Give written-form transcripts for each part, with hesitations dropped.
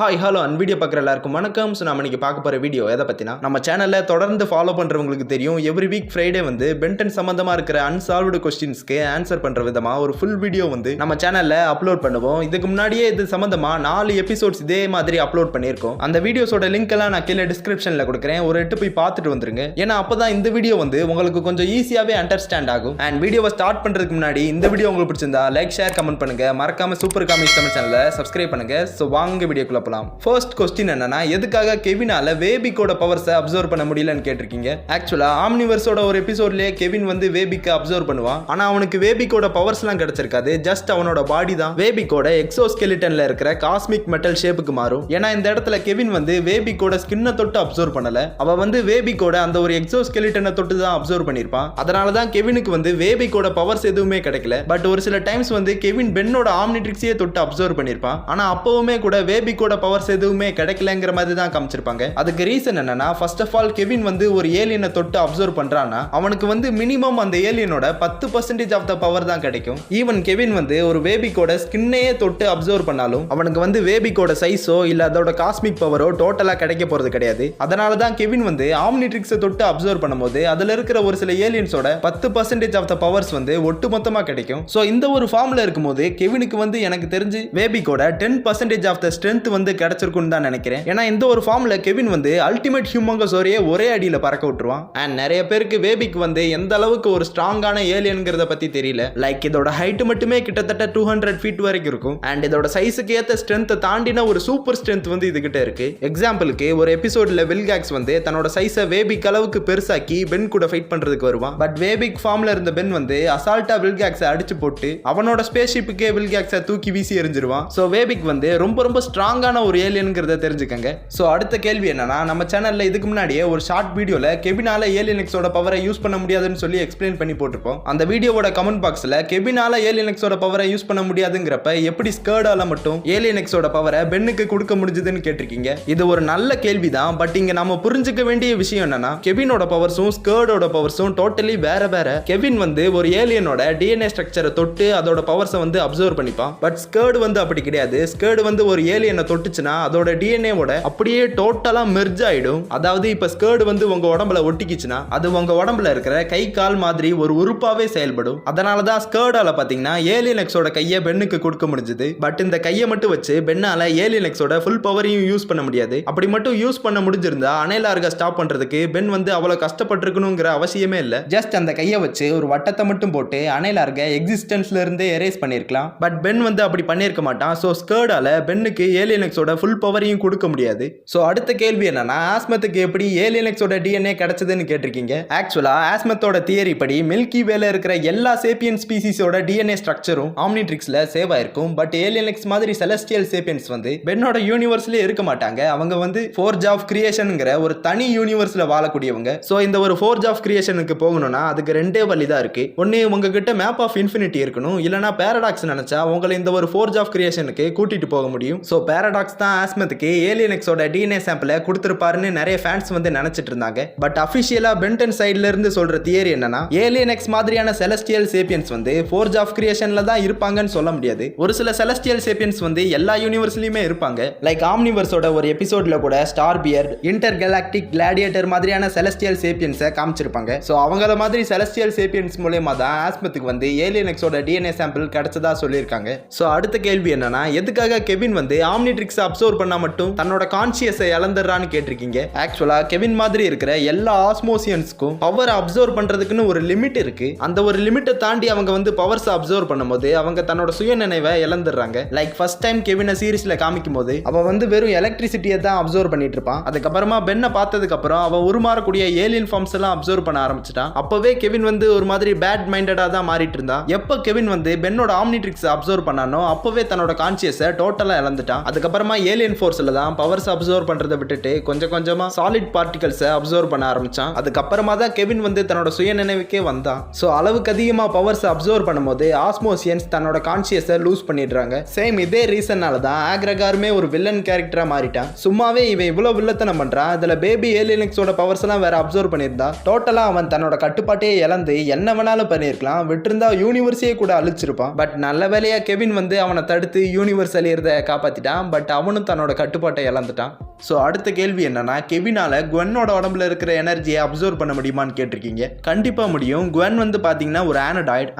Hi hello and video பார்க்குற எல்லாருக்கும் வணக்கம். ஸோ நம்ம இன்னைக்கு பார்க்க போகிற வீடியோ எதை பற்றினா, நம்ம சேனலில் தொடர்ந்து ஃபாலோ பண்ணுறவங்களுக்கு தெரியும், எவ்ரி வீக் ஃப்ரைடே வந்து பென்டன் சம்மந்தமாக இருக்கிற அன்சால்வ்டு கொஸ்டின்ஸ்க்கு ஆன்சர் பண்ணுற விதமாக ஒரு ஃபுல் வீடியோ வந்து நம்ம சேனலில் அப்லோட் பண்ணுவோம். இதுக்கு முன்னாடியே இது சம்மந்தமாக 4 எபிசோட்ஸ் இதே மாதிரி அப்லோட் பண்ணியிருக்கோம். அந்த வீடியோஸோட லிங்க் எல்லாம் நான் கீழே டிஸ்கிரிப்ஷனில் கொடுக்குறேன், ஒரு எட்டு போய் பார்த்துட்டு வந்துருங்க. ஏன்னா அப்போ தான் இந்த வீடியோ வந்து உங்களுக்கு கொஞ்சம் ஈஸியாகவே அண்டர்ஸ்டாண்ட் ஆகும். அண்ட் வீடியோவை ஸ்டார்ட் பண்ணுறதுக்கு முன்னாடி இந்த வீடியோ உங்களுக்கு பிடிச்சிருந்தா லைக், ஷேர், கமெண்ட் பண்ணுங்க. மறக்காம சூப்பர் காமிக்ஸ் தமிழ் சேனலை சப்ஸ்கிரைப் பண்ணுங்க. ஸோ வாங்க வீடியோக்குள்ள போலாம். ஃபர்ஸ்ட் கொஸ்டின் என்னன்னா, எதுக்காக கெவினால வேபிக்கோட பவர்ஸை அப்சர்வ் பண்ண முடியலன்னு கேட்டிருக்கீங்க. ஆக்சுவலா ஆம்னிவர்ஸோட ஒரு எபிசோட்லயே கெவின் வந்து வேபிக்கு அப்சர்வ் பண்ணுவான். ஆனா அவனுக்கு வேபிக்கோட பவர்ஸ்லாம் கிடைச்சிருக்காது. ஜஸ்ட் அவனோட பாடி தான் வேபிக்கோட எக்ஸோஸ்கெலிட்டன்ல இருக்கிற காஸ்மிக் மெட்டல் ஷேப்புக்கு மாறும். ஏன்னா இந்த இடத்துல கெவின் வந்து வேபிக்கோட ஸ்கின்னை தொட்டு அப்சர்வ் பண்ணல, அவ வந்து வேபிக்கோட அந்த ஒரு எக்ஸோஸ்கெலிட்டனை தொட்டு தான் அப்சர்வ் பண்ணிருப்பான். அதனால தான் கெவினுக்கு வந்து வேபிக்கோட பவர்ஸ் எதுவுமே கிடைக்கல. பட் ஒரு சில டைம்ஸ் வந்து கெவின் பென்னோட ஆம்னிட்ரிக்ஸையே தொட்டு அப்சர்வ் பண்ணிருப்பான். ஆனா அப்பவுமே கூட வேபிக்கோட பவர்ஸ் எதுவுமே கிடைக்கலங்கிற மாதிரி தான் காமிச்சிருப்பாங்க. அதுக்கு ரீசன் என்னன்னா, ஃபர்ஸ்ட் ஆஃப் ஆல் கெவின் வந்து ஒரு ஏலியனை தொட்டு அப்சர்வ் பண்றான்னா அவனுக்கு வந்து மினிமம் அந்த ஏலியனோட 10% ஆஃப் த பவர் தான் கிடைக்கும். ஈவன் கெவின் வந்து ஒரு வேபிக்கோட ஸ்கின்னையே தொட்டு அப்சர்வ் பண்ணாலும் அவனுக்கு வந்து வேபிக்கோட சைஸோ இல்ல அதோட காஸ்மிக் பவரோ டோட்டலா கிடைக்க போறது கிடையாது. அதனால தான் கெவின் வந்து ஆம்னிட்ரிக்ஸை தொட்டு அப்சர்வ் பண்ணும்போது அதுல இருக்கிற ஒரு சில ஏலியன்ஸோட 10% ஆஃப் த பவர்ஸ் வந்து ஒட்டுமொத்தமா கிடைக்கும். சோ இந்த ஒரு ஃபார்ம்ல இருக்கும்போது கெவினுக்கு வந்து எனக்கு தெரிஞ்சு வேபிக்கோட 10% ஆஃப் த ஸ்ட்ரென்த் வந்து கிடைச்சிருக்கும் தான் நினைக்கிறேன். ஏன்னா இந்த ஒரு ஃபார்ம்ல கெவின் வந்து அல்டிமேட் ஹியூமங்கோசோரியை ஒரே அடியில பறக்க விட்டுருவான். அண்ட் நிறைய பேருக்கு வேபிக் வந்து எந்த அளவுக்கு ஒரு ஸ்ட்ராங்கான ஏலியன்ங்கிறத பத்தி தெரியல. லைக் இதோட ஹைட் மட்டுமே கிட்டத்தட்ட 200 ஃபீட் வரைக்கும் இருக்கும். அண்ட் இதோட சைஸுக்கு ஏத்த ஸ்ட்ரென்த் தாண்டின ஒரு சூப்பர் ஸ்ட்ரென்த் வந்து இதுகிட்ட இருக்கு. எக்ஸாம்பிளுக்கு ஒரு எபிசோட்ல வில்காக்ஸ் வந்து தன்னோட சைஸை வேபிக் அளவுக்கு பெருசாக்கி பென் கூட ஃபைட் பண்றதுக்கு வருவான். பட் வேபிக் ஃபார்ம்ல இருந்த பென் வந்து அசால்ட்டா வில்காக்ஸை அடிச்சு போட்டு அவனோட ஸ்பேஸ் ஷிப்புக்கே வில்காக்ஸை தூக்கி வீசி எறிஞ்சிருவான். சோ வேபிக் வந்து ரொம்ப ஸ்ட்ராங்கான ஒரு ஏலியன்ங்கிறத தெரிஞ்சுக்கங்க. சோ அடுத்த கேள்வி என்னன்னா, நம்ம சேனல்ல இதுக்கு முன்னாடியே ஒரு ஷார்ட் வீடியோல கெவினால ஏலியன்எக்ஸோட பவரை யூஸ் பண்ண முடியாதுன்னு சொல்லி எக்ஸ்பிளைன் பண்ணி போட்டிருப்போம். அந்த வீடியோவோட கமெண்ட் பாக்ஸ்ல கெவினால ஏலியன்எக்ஸோட பவரை யூஸ் பண்ண முடியாதுங்கிறப்ப எப்படி ஸ்கர்டால மட்டும் ஏலியன்எக்ஸோட பவரை பென்னுக்கு கொடுக்க முடிஞ்சதுன்னு கேட்டிருக்கீங்க. இது ஒரு நல்ல கேள்விதான். பட் இங்க நம்ம புரிஞ்சுக்க வேண்டிய விஷயம் என்னன்னா, கெவினோட பவர்ஸும் ஸ்கர்டோட பவர்ஸும் டோட்டலி வேற. கெவின் வந்து ஒரு ஏலியனோட டிஎன்ஏ ஸ்ட்ரக்சரை தொட்டு அதோட பவர்ஸை வந்து அப்சர்வ் பண்ணிப்பான். பட் ஸ்கர்ட் வந்து அப்படி கிடையாது. ஸ்கர்ட் வந்து ஒரு ஏலியனை தொட்டுச்சுன்னா அதோட டிஎன்ஏவோட அப்படியே டோட்டலா மெர்ஜ் ஆயிடும். அதாவது இப்ப ஸ்கர்ட் வந்து உங்க உடம்புல ஒட்டிக்கிச்சுன்னா அது உங்க உடம்புல இருக்கிற கை கால் மாதிரி ஒரு உறுப்பாவே செயல்படும். அதனாலதான் ஸ்கர்டால பாத்தீங்கன்னா ஏலியன்எக்ஸோட கையை பென்னுக்கு கொடுக்க முடிஞ்சது. பட் இந்த கையை மட்டும் வச்சு பென்னால ஏலியன்எக்ஸோட ஃபுல் பவரையும் யூஸ் பண்ண முடியாது. அப்படி மட்டும் யூஸ் பண்ண முடிஞ்சிருந்தா அனேலார்க ஸ்டாப் பண்றதுக்கு பென் வந்து அவ்வளவு கஷ்டப்பட்டிருக்கணுங்கிற அவசியமே இல்ல. ஜஸ்ட் அந்த கையை வச்சு ஒரு வட்டத்தை மட்டும் போட்டு அனேலார்க எக்ஸிஸ்டன்ஸ்ல இருந்தே எரேஸ் பண்ணிருக்கலாம். பட் பென் வந்து அப்படி பண்ணிருக்க மாட்டான். சோ ஸ்கர்டால பென்னுக்கு ஏலியன்எக்ஸோட ஃபுல் பவரையும் கொடுக்க முடியாது. சோ அடுத்த கேள்வி என்னன்னா, ஆஸ்மத்துக்கு எப்படி ஏலியன்எக்ஸோட டிஎன்ஏ கிடைச்சதுன்னு கேட்டிருக்கீங்க. ஆக்சுவலா ஆஸ்மத்தோட தியரி படி மில்கி வேல இருக்கிற எல்லா சேப்பியன் ஸ்பீசிஸோட டிஎன்ஏ ஸ்ட்ரக்சரும் ஆம்னிட்ரிக்ஸ்ல சேவ் ஆயிருக்கும். பட் ஏலியன்எக்ஸ் மாதிரி செலஸ்டியல் சேப்பியன்ஸ் வந்து பென்னோட யூனிவர்ஸ்ல இருக்க மாட்டாங்க. அவங்க வந்து ஃபோர்ஜ் ஆஃப் கிரியேஷன்ங்கிற ஒரு தனி யூனிவர்ஸ்ல வாழக்கூடியவங்க. சோ இந்த ஒரு ஃபோர்ஜ் ஆஃப் கிரியேஷனுக்கு போகணும்னா அதுக்கு ரெண்டே வழி தான் இருக்கு. ஒன்னு உங்ககிட்ட மேப் ஆஃப் இன்ஃபினிட்டி இருக்கணும், இல்லனா பாராடாக்ஸ் நினைச்சா உங்களை இந்த ஒரு ஃபோர்ஜ் ஆஃப் கிரியேஷனுக்கு கூட்டிட்டு போக முடியும். சோ பாராடாக்ஸ் தான் ஆஸ்மத்துக்கு ஏலியன்எக்ஸோட டிஎன்ஏ சாம்பிளை கொடுத்திருப்பாருன்னு நிறைய ஃபேன்ஸ் வந்து நினைச்சிட்டு இருந்தாங்க. பட் அபிஷியலா பென்டன் சைடுல இருந்து சொல்ற தியரி என்னன்னா, ஏலியன்எக்ஸ் மாதிரியான செலஸ்டியல் சேப்பியன்ஸ் வந்து ஃபோர்ஜ் ஆஃப் கிரியேஷன்ல தான் இருப்பாங்கன்னு சொல்ல முடியாது. ஒரு சில செலஸ்டியல் சேப்பியன்ஸ் வந்து எல்லா யூனிவர்ஸ்லயுமே இருப்பாங்க. லைக் ஆம்னிவர்ஸோட ஒரு எபிசோட்ல கூட ஸ்டார் பியர்ட், இன்டர் கேலாக்டிக் கிளாடியேட்டர் மாதிரியான செலஸ்டியல் சேப்பியன்ஸை காமிச்சிருப்பாங்க. சோ அவங்கள மாதிரி செலஸ்டியல் சேப்பியன்ஸ் மூலமா தான் ஆஸ்மத்துக்கு வந்து ஏலியன்எக்ஸோட டிஎன்ஏ சாம்பிள் கிடைச்சதா சொல்லியிருக்காங்க. சோ அடுத்த கேள்வி என்னன்னா, எதுக்காக கெவின் வந்து ஆம்னிட்ரிக்ஸ் அப்சர்வ் பண்ணா மட்டும் தன்னோட கான்சியஸை இழந்துறான்னு கேட்டிருக்கீங்க. ஆக்சுவலா கெவின் மாதிரி இருக்கிற எல்லா ஆஸ்மோசியன்ஸ்க்கும் பவர் அப்சர்வ் பண்றதுக்குன்னு ஒரு லிமிட் இருக்கு. அந்த ஒரு லிமிட்டை தாண்டி அவங்க வந்து பவர்ஸ் அப்சர்வ் பண்ணும்போது அவங்க தன்னோட சுய நினைவை இழந்துடுறாங்க. லைக் ஃபர்ஸ்ட் டைம் கெவினை சீரிஸ்ல காமிக்கும் போது அவ வந்து வெறும் எலக்ட்ரிசிட்டியை தான் அப்சர்வ் பண்ணிட்டு இருப்பான். அதுக்கப்புறமா பென்னை பார்த்ததுக்கு அப்புறம் அவ உருமாறக்கூடிய ஏலியன் ஃபார்ம்ஸ் எல்லாம் அப்சர்வ் பண்ண ஆரம்பிச்சிட்டான். அப்பவே கெவின் வந்து ஒரு மாதிரி பேட் மைண்டடா தான் மாறிட்டு இருந்தான். எப்ப கெவின் வந்து பென்னோட ஆம்னிட்ரிக்ஸ் அப்சர்வ் பண்ணானோ அப்பவே தன்னோட கான்சியஸை டோட்டலா இழந்துட்டான். அதுக்கப்புறமா ஏலியன் ஃபோர்ஸ்ல தான் பவர்ஸ் அப்சர்வ் பண்றதை விட்டுட்டு கொஞ்சமா சாலிட் பார்ட்டிகல்ஸை அப்சர்வ் பண்ண ஆரம்பிச்சான். அதுக்கப்புறமா தான் கெவின் வந்து தன்னோட சுய நினைவுக்கே வந்தான். சோ அளவுக்கு அதிகமா பவர்ஸ் அப்சர்வ் பண்ணும்போது ஆஸ்மோசியன்ஸ் தன்னோட கான்சியஸை லூஸ் பண்ணிடுறாங்க. சேம் இதே ரீசன்னால தான் ஆக்ரகாருமே ஒரு வில்லன் கேரக்டரா மாறிட்டான். சும்மாவே இவன் இவ்வளவு வில்லத்தனம் பண்றான். இதுல பேபி ஏலியன்எக்ஸோட பவர்ஸ் எல்லாம் வேற அப்சர்வ் பண்ணியிருந்தா டோட்டலா அவன் தன்னோட கட்டுப்பாட்டையே இழந்து என்ன வேணாலும் பண்ணிருக்கலாம். விட்டிருந்தா யூனிவர்ஸையே கூட அழிச்சிருப்பான். பட் நல்ல வேலையா கெவின் வந்து அவனை தடுத்து யூனிவர்ஸ் அழியறத காப்பாத்திட்டான். பட் பட் அவனும் தன்னோட கட்டுப்பாட்டை இழந்துட்டான். ஸோ அடுத்த கேள்வி என்னன்னா, கெவினால குவென்னோட உடம்புல இருக்கிற எனர்ஜியை அப்சர்வ் பண்ண முடியுமான்னு கேட்டிருக்கீங்க. கண்டிப்பா முடியும். குவென் வந்து பாத்தீங்கன்னா ஒரு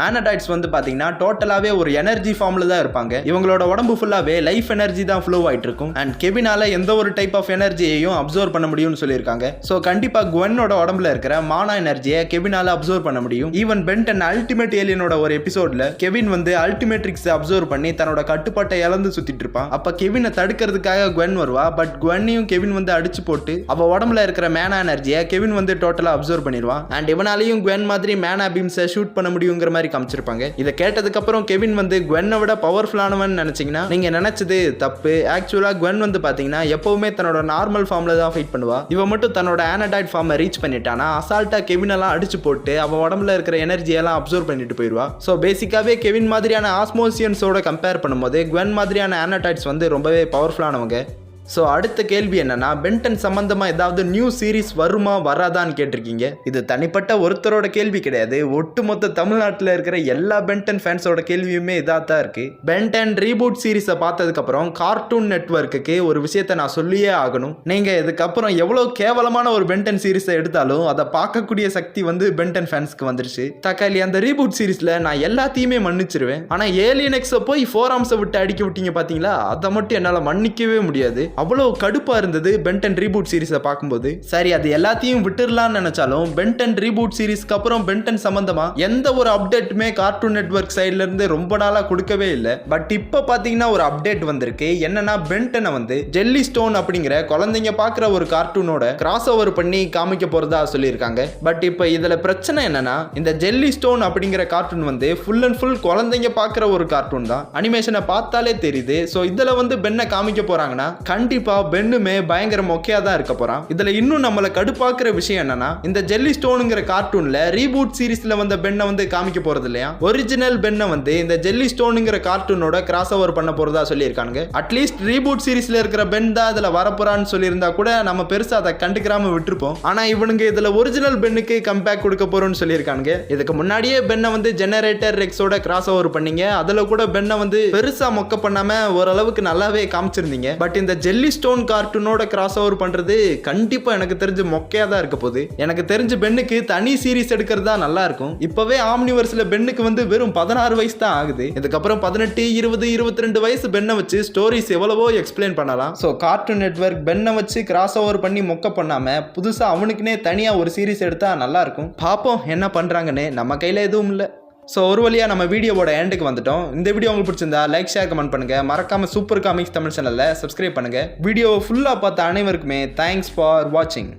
ஆனடாய்ட்ஸ் வந்து பாத்தீங்கன்னா டோட்டலாவே ஒரு எனர்ஜி ஃபார்ம்ல தான் இருப்பாங்க. இவங்களோட உடம்பு ஃபுல்லாவே லைஃப் எனர்ஜி தான் ஃப்ளோ ஆயிட்டு இருக்கும். அண்ட் கெவினால எந்த ஒரு டைப் ஆஃப் எனர்ஜியையும் அப்சர்வ் பண்ண முடியும்னு சொல்லியிருக்காங்க. ஸோ கண்டிப்பா குவென்னோட உடம்புல இருக்கிற மானா எனர்ஜியை கெவினால அப்சர்வ் பண்ண முடியும். ஈவன் பென்டன் அல்டிமேட் ஏலியனோட ஒரு எபிசோட்ல கெவின் வந்து அல்டிமேட்ரிக்ஸ் அப்சர்வ் பண்ணி தன்னோட கட்டுப்பாட்டை இழந்து சுத்திட்டு இருப்பான். அப்ப கெவினை தடுக்கிறதுக்காக குவென் வருவா. பட் குவென் கெவின் வந்து அடிச்சு போட்டு அவ உடம்புல இருக்கிற மேனா எனர்ஜியை கெவின் வந்து டோட்டலா அப்சர்வ் பண்ணிடுவான். அண்ட் இவனாலையும் குவென் மாதிரி மேனா பீம்ஸை ஷூட் பண்ண முடியுங்கிற மாதிரி காமிச்சிருப்பாங்க. இதை கேட்டதுக்கு அப்புறம் கெவின் வந்து குவென்னை விட பவர்ஃபுல்லானவன் நினைச்சீங்கன்னா நீங்க நினைச்சது தப்பு. ஆக்சுவலா குவென் வந்து பாத்தீங்கன்னா எப்பவுமே தன்னோட நார்மல் ஃபார்ம்ல தான் ஃபைட் பண்ணுவா. இவ மட்டும் தன்னோட ஆனடாய்ட் ஃபார்மை ரீச் பண்ணிட்டானா அசால்ட்டா கெவின் எல்லாம் அடிச்சு போட்டு அவ உடம்புல இருக்கிற எனர்ஜியெல்லாம் அப்சர்வ் பண்ணிட்டு போயிடுவா. ஸோ பேசிக்காவே கெவின் மாதிரியான ஆஸ்மோசியன்ஸோட கம்பேர் பண்ணும்போது குவென் மாதிரியான ஆனடாய்ட்ஸ் வந்து ரொம்பவே பவர்ஃபுல்லானவங்க. ஸோ அடுத்த கேள்வி என்னன்னா, பென்டன் சம்பந்தமா ஏதாவது நியூ சீரிஸ் வருமா வராதான்னு கேட்டிருக்கீங்க. இது தனிப்பட்ட ஒருத்தரோட கேள்வி கிடையாது. ஒட்டுமொத்த தமிழ்நாட்டில் இருக்கிற எல்லா பென்டன் ஃபேன்ஸோட கேள்வியுமே இதாக தான் இருக்கு. பென்டன் ரீபூட் சீரிஸை பார்த்ததுக்கு அப்புறம் கார்ட்டூன் நெட்வொர்க்குக்கு ஒரு விஷயத்தை நான் சொல்லியே ஆகணும். நீங்க இதுக்கப்புறம் எவ்வளோ கேவலமான ஒரு பென்டன் சீரிஸை எடுத்தாலும் அதை பார்க்கக்கூடிய சக்தி வந்து பென்டன் ஃபேன்ஸ்க்கு வந்துருச்சு. தக்காளி அந்த ரீபூட் சீரிஸ்ல நான் எல்லாத்தையுமே மன்னிச்சிருவேன். ஆனா ஏலியன் எக்ஸை போய் 4 ஆர்ம்ஸை விட்டு அடிக்க விட்டீங்க பாத்தீங்களா, அதை மட்டும் என்னால் மன்னிக்கவே முடியாது. அவ்வளோ கடுப்பா இருந்தது பென்டன் ரீபூட் சீரிஸை பார்க்கும்போது. சரி, அது எல்லாத்தையும் விட்டுறலாம்னு நினைச்சாலும் பென்டன் ரீபூட் சீரிஸ்க்கு அப்புறம் பென்டன் சம்பந்தமா எந்த ஒரு அப்டேட்டுமே கார்ட்டூன் நெட்வொர்க் சைட்ல இருந்து ரொம்ப நாளா கொடுக்கவே இல்லை. பட் இப்போ பாத்தீங்கன்னா ஒரு அப்டேட் வந்திருக்கு. என்னன்னா, பென்டனை வந்து ஜெல்லி ஸ்டோன் அப்படிங்கிற குழந்தைங்க பார்க்குற ஒரு கார்ட்டூனோட கிராஸ் ஓவர் பண்ணி காமிக்க போறதா சொல்லியிருக்காங்க. பட் இப்போ இதுல பிரச்சனை என்னன்னா, இந்த ஜெல்லி ஸ்டோன் அப்படிங்கிற கார்ட்டூன் வந்து ஃபுல் அண்ட் ஃபுல் குழந்தைங்க பார்க்குற ஒரு கார்ட்டூன் தான். அனிமேஷனை பார்த்தாலே தெரியுது. ஸோ இதுல வந்து பென்னை காமிக்க போறாங்கன்னா கண்டிப்பா பென்னுமே பயங்கர மொக்கையா தான் இருக்க போறான். இதுல இன்னும் நம்மள கடுப்பாக்குற விஷயம் என்னன்னா, இந்த ஜெல்லி ஸ்டோனுங்கிற கார்ட்டூன்ல ரீபூட் சீரிஸ்ல வந்த பென்னை வந்து காமிக்க போறது இல்லையா. ஒரிஜினல் பென்னை வந்து இந்த ஜெல்லி ஸ்டோனுங்கிற கார்ட்டூனோட கிராஸ் ஓவர் பண்ண போறதா சொல்லியிருக்காங்க. அட்லீஸ்ட் ரீபூட் சீரிஸ்ல இருக்கிற பென் தான் இதுல வரப்போறான்னு சொல்லியிருந்தா கூட நம்ம பெருசா அதை கண்டுக்கிறாம விட்டுருப்போம். ஆனா இவனுங்க இதுல ஒரிஜினல் பென்னுக்கு கம்பேக் கொடுக்க போறோம்னு சொல்லியிருக்காங்க. இதுக்கு முன்னாடியே பென்னை வந்து ஜெனரேட்டர் ரெக்ஸோட கிராஸ் ஓவர் பண்ணீங்க. அதுல கூட பென்னை வந்து பெருசா மொக்க பண்ணாம ஓரளவுக்கு நல்லாவே காமிச்சிருந்தீங்க. பட் இந்த ஜெல்லி ஸ்டோன் கார்ட்டூனோட கிராஸ் ஓவர் பண்றது கண்டிப்பா எனக்கு தெரிஞ்சு மொக்கையா தான் இருக்க போகுது. எனக்கு தெரிஞ்சு பென்னுக்கு தனி சீரிஸ் எடுக்கிறது தான் நல்லா இருக்கும். இப்பவே ஆம்னிவர்ஸ்ல பென்னுக்கு வந்து வெறும் 16 வயசு தான் ஆகுது. இதுக்கப்புறம் 18, 20, 22 வயசு பென்னை வச்சு ஸ்டோரிஸ் எவ்வளவோ எக்ஸ்பிளைன் பண்ணலாம். ஸோ கார்ட்டூன் நெட்வொர்க் பென்னை வச்சு கிராஸ் ஓவர் பண்ணி மொக்க பண்ணாம புதுசா அவனுக்குனே தனியா ஒரு சீரிஸ் எடுத்தா நல்லா இருக்கும். பாப்போம் என்ன பண்றாங்கன்னு. நம்ம கையில எதுவும் இல்லை. ஸோ ஒரு வழியாக நம்ம வீடியோவோட எண்டுக்கு வந்துட்டோம். இந்த வீடியோ உங்களுக்கு பிடிச்சிருந்தா லைக், ஷேர், கமெண்ட் பண்ணுங்க. மறக்காம சூப்பர் காமிக்ஸ் தமிழ் சேனலில் சப்ஸ்கிரைப் பண்ணுங்க. வீடியோவை ஃபுல்லாக பார்த்த அனைவருக்குமே தேங்க்ஸ் ஃபார் வாட்சிங்.